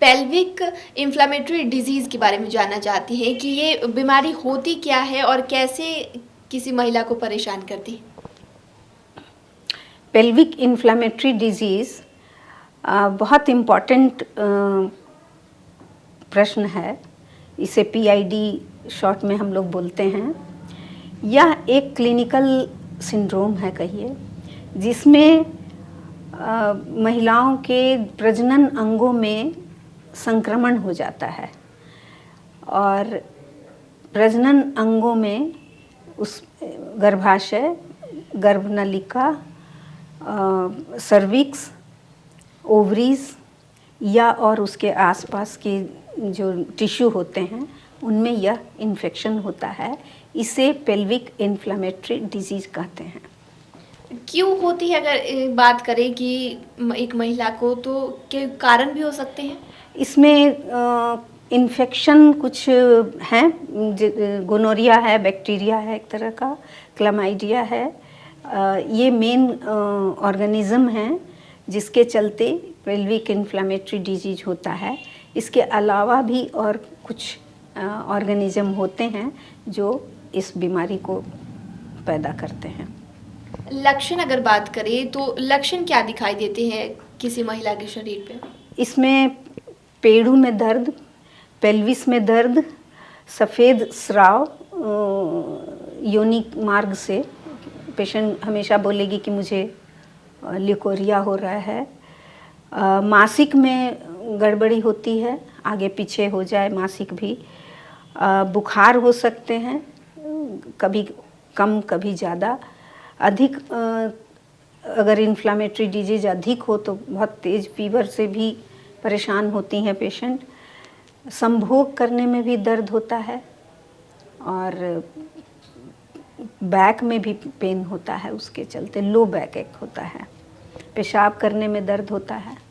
Pelvic inflammatory disease के बारे में जानना चाहती हैं कि ये बीमारी होती क्या है और कैसे किसी महिला को परेशान करती है। पेल्विक इन्फ्लेमेटरी डिजीज़ बहुत इम्पॉर्टेंट प्रश्न है। इसे पीआईडी शॉर्ट में हम लोग बोलते हैं। यह एक क्लिनिकल सिंड्रोम है कहिए, जिसमें महिलाओं के प्रजनन अंगों में संक्रमण हो जाता है और प्रजनन अंगों में उस गर्भाशय, गर्भनलिका, सर्विक्स, ओवरीज या और उसके आसपास के जो टिश्यू होते हैं उनमें यह इन्फेक्शन होता है। इसे पेल्विक इन्फ्लेमेटरी डिजीज़ कहते हैं। क्यों होती है, अगर बात करें कि एक महिला को, तो के कारण भी हो सकते हैं? इसमें इन्फेक्शन कुछ हैं, गोनोरिया है, बैक्टीरिया है एक तरह का, क्लमाइडिया है। ये मेन ऑर्गेनिज्म हैं जिसके चलते पेल्विक इन्फ्लेमेटरी डिजीज होता है। इसके अलावा भी और कुछ ऑर्गेनिज्म होते हैं जो इस बीमारी को पैदा करते हैं। लक्षण अगर बात करें तो लक्षण क्या दिखाई देते हैं किसी महिला के शरीर पे? इसमें पेड़ू में दर्द, पेल्विस में दर्द, सफ़ेद स्राव योनि मार्ग से, पेशेंट हमेशा बोलेगी कि मुझे ल्यूकोरिया हो रहा है। मासिक में गड़बड़ी होती है, आगे पीछे हो जाए मासिक भी। बुखार हो सकते हैं, कभी कम कभी ज़्यादा। अधिक अगर इन्फ्लेमेटरी डिजीज अधिक हो तो बहुत तेज़ फीवर से भी परेशान होती हैं पेशेंट। संभोग करने में भी दर्द होता है और बैक में भी पेन होता है, उसके चलते लो बैक एक होता है। पेशाब करने में दर्द होता है।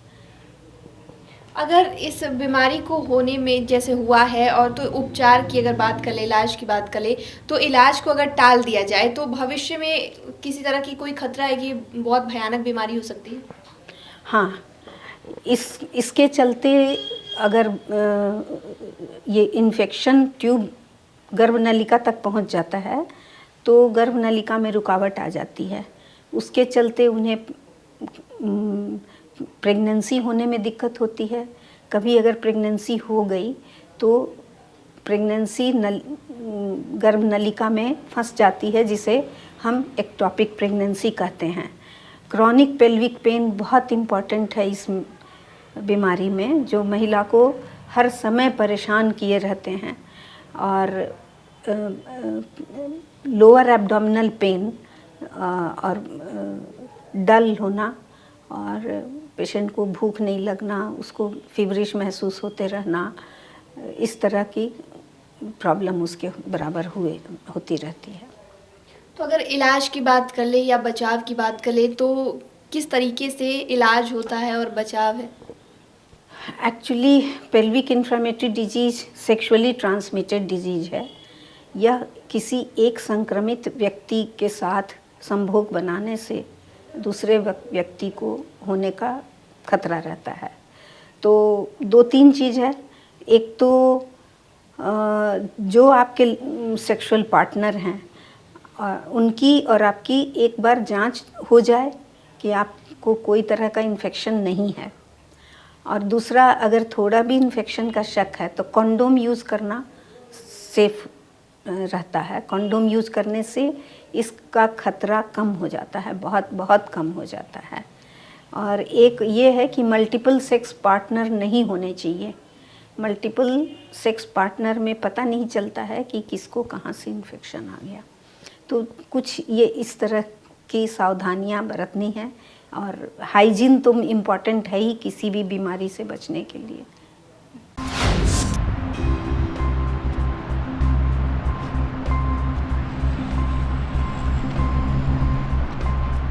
अगर इस बीमारी को होने में जैसे हुआ है और तो उपचार की अगर बात करें, इलाज की बात करें, तो इलाज को अगर टाल दिया जाए तो भविष्य में किसी तरह की कोई खतरा है कि बहुत भयानक बीमारी हो सकती है? हाँ, इसके चलते अगर ये इन्फेक्शन ट्यूब गर्भनलिका तक पहुंच जाता है तो गर्भनलिका में रुकावट आ जाती है। उसके चलते उन्हें प्रेगनेंसी होने में दिक्कत होती है। कभी अगर प्रेगनेंसी हो गई तो प्रेगनेंसी गर्भनलिका में फंस जाती है, जिसे हम एक्टोपिक प्रेगनेंसी कहते हैं। क्रॉनिक पेल्विक पेन बहुत इम्पॉर्टेंट है इस बीमारी में, जो महिला को हर समय परेशान किए रहते हैं। और लोअर एब्डोमिनल पेन और डल होना और पेशेंट को भूख नहीं लगना, उसको फीवरिश महसूस होते रहना, इस तरह की प्रॉब्लम उसके बराबर होती रहती है। तो अगर इलाज की बात कर ले या बचाव की बात कर ले तो किस तरीके से इलाज होता है और बचाव है? Actually pelvic inflammatory disease sexually transmitted disease है। यह किसी एक संक्रमित व्यक्ति के साथ संभोग बनाने से दूसरे व्यक्ति को होने का खतरा रहता है। तो दो तीन चीज़ है। एक तो जो आपके सेक्सुअल पार्टनर हैं उनकी और आपकी एक बार जांच हो जाए कि आपको कोई तरह का इन्फेक्शन नहीं है। और दूसरा, अगर थोड़ा भी इन्फेक्शन का शक है तो कंडोम यूज़ करना सेफ रहता है। कंडोम यूज़ करने से इसका खतरा कम हो जाता है, बहुत बहुत कम हो जाता है। और एक ये है कि मल्टीपल सेक्स पार्टनर नहीं होने चाहिए। मल्टीपल सेक्स पार्टनर में पता नहीं चलता है कि किसको कहाँ से इन्फेक्शन आ गया। तो कुछ ये इस तरह की सावधानियाँ बरतनी है। और हाइजीन तो इम्पॉर्टेंट है ही किसी भी बीमारी से बचने के लिए।